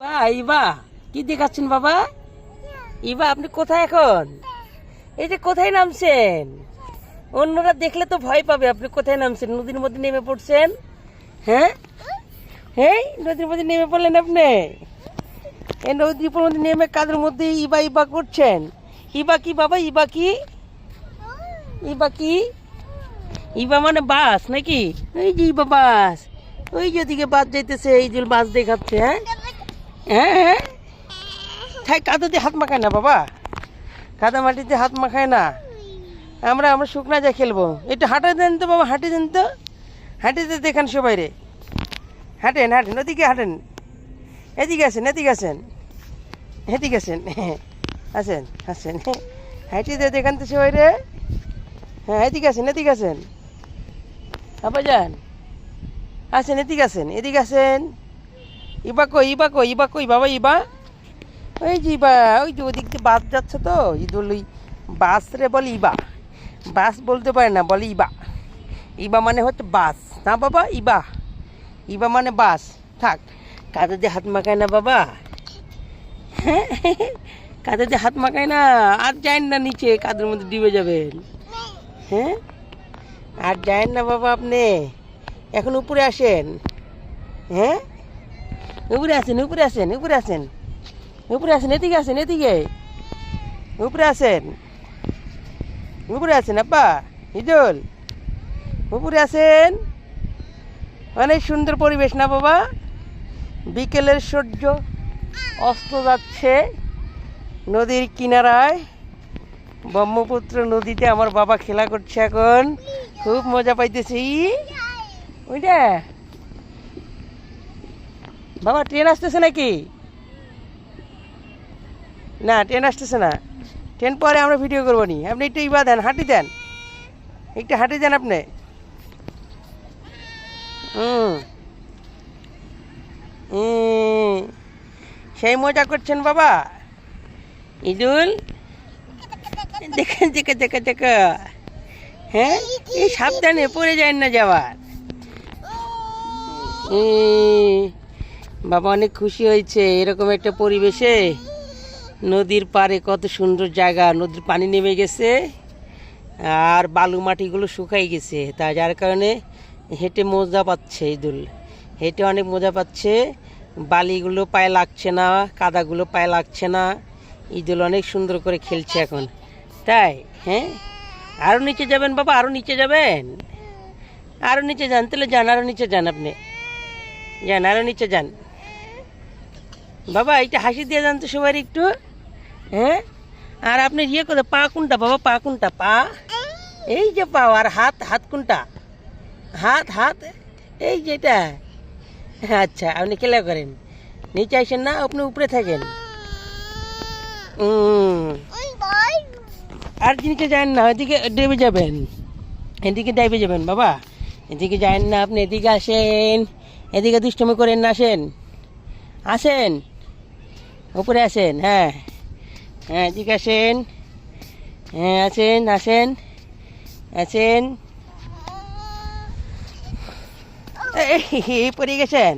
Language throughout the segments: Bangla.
ইবা কি দেখাচ্ছেন বাবা? ইবা আপনি কোথায় এখন? এই যে কোথায় নামছেন? অন্যরা দেখলে তো ভয় পাবে। আপনি কোথায় নামছেন? নদীর মধ্যে নেমে পড়ছেন? হ্যাঁ হ্যাঁ, নদীর মধ্যে নেমে পড়লেন আপনি। এই নদীর মধ্যে নেমে কাদের মধ্যে ইবা ইবা করছেন? ইবা কি বাবা? ইবা কি? ইবা কি? ইবা মানে বাস নাকি? এই যে ইবা বাস, ওই যে ওদিকে বাস যাইতেছে, এই যে বাস দেখাচ্ছে। হ্যাঁ হ্যাঁ হ্যাঁ, তাই কাদাতে হাত মাখায় না বাবা, কাদা মাটিতে হাত মাখায় না। আমরা শুকনা যা খেলবো। একটু হাঁটে দেন তো বাবা, হাঁটে দেন তো, হাঁটিতে দেখান সবাই রে। হাঁটেন হাঁটেন, ওদিকে হাঁটেন, এদিকে আসেন, এদিকে আসেন, এদিকে আসেন, আসেন আসেন, হাঁটিতে দেখান তো সবাই রে। হ্যাঁ এদিকে আসেন, এদিকে আসেন, আবার যান, আসেন এদিকে আসেন, এদিকে আসেন। ইবা কই? ইবা কই? ইবা কই বাবা? ইবা ওই যে ইবা, ওই যে ওদিক দিয়ে বাস যাচ্ছে তো, ইদুল ওই বাস রে বলে ইবা। বাস বলতে পারে না, বলে ইবা। ইবা মানে হচ্ছে বাস না বাবা, ইবা। ইবা মানে বাস। থাক, কাদে দিয়ে হাত মাখায় না বাবা, হ্যাঁ কাদে দিয়ে হাত মাখায় না। আর যায়েন না নিচে, কাদের মধ্যে ডুবে যাবেন। হ্যাঁ আর যায়েন না বাবা আপনি, এখন উপরে আসেন। হ্যাঁ উপরে আসেন, উপরে আসেন, উপরে আসেন, উপরে আসেন, এদিকে আসেন, এদিকে উপরে আসেন, উপরে আসেন আব্বা ইদুল, উপরে আসেন। অনেক সুন্দর পরিবেশ না বাবা? বিকেলের সূর্য অস্ত যাচ্ছে নদীর কিনারায়, ব্রহ্মপুত্র নদীতে আমার বাবা খেলা করছে এখন, খুব মজা পাইতেছি। ওইটা বাবা ট্রেন আসতেছে নাকি? না ট্রেন আসতেছে না, ট্রেন পরে আমরা ভিডিও করবো নি। আপনি একটু ইবা দেন, হাঁটি দেন, একটু হাঁটি দেন আপনি। সেই মজা করছেন বাবা ইদুল, দেখেন দেখে দেখে দেখে। হ্যাঁ এই সাবধানে পড়ে যায় না যাওয়ার। বাবা অনেক খুশি হয়েছে এরকম একটা পরিবেশে। নদীর পাড়ে কত সুন্দর জায়গা, নদীর পানি নেমে গেছে আর বালু মাটিগুলো শুকাই গেছে, তাই যার কারণে হেঁটে মজা পাচ্ছে ইদুল, হেঁটে অনেক মজা পাচ্ছে। বালিগুলো পায়ে লাগছে না, কাদাগুলো পায়ে লাগছে না। ইদুল অনেক সুন্দর করে খেলছে এখন, তাই? হ্যাঁ আরও নিচে যাবেন বাবা, আরও নিচে যাবেন? আরও নিচে যান, তাহলে যান, আরও নিচে যান, আপনি যান, আরও নিচে যান বাবা। এইটা হাসি দিয়ে যান তো সবাই একটু। হ্যাঁ আর আপনি ইয়ে করে, পা কোনটা বাবা? পা কোনটা? পা এই যে পা, আর হাত? হাত কোনটা? হাত হাত এই যেটা। আচ্ছা আপনি খেলা করেন, নিচে আসেন না, আপনি উপরে থাকেন। আর নিচে যান না, ওইদিকে ডেবে যাবেন, এদিকে ডেবে যাবেন বাবা, এদিকে যান না আপনি, এদিকে আসেন, এদিকে দুষ্টমি করেন না, আসেন আসেন, উপরে আসেন। হ্যাঁ হ্যাঁ এদিকে আসেন, হ্যাঁ আসেন আসেন আসেন। এই পড়ে গেছেন?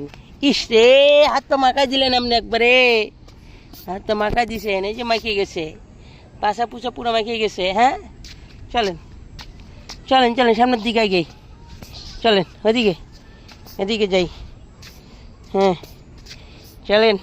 ইস রে, হাত তো মাখা দিলেন আপনি একবারে, হাত তো মাখা দিছেন, এই যে মাখিয়ে গেছে, পাশা পুষা পুরো মাখিয়ে গেছে। হ্যাঁ চলেন চলেন চলেন, সামনের দিকে আগে চলেন, ওদিকে এদিকে যাই। হ্যাঁ চলেন।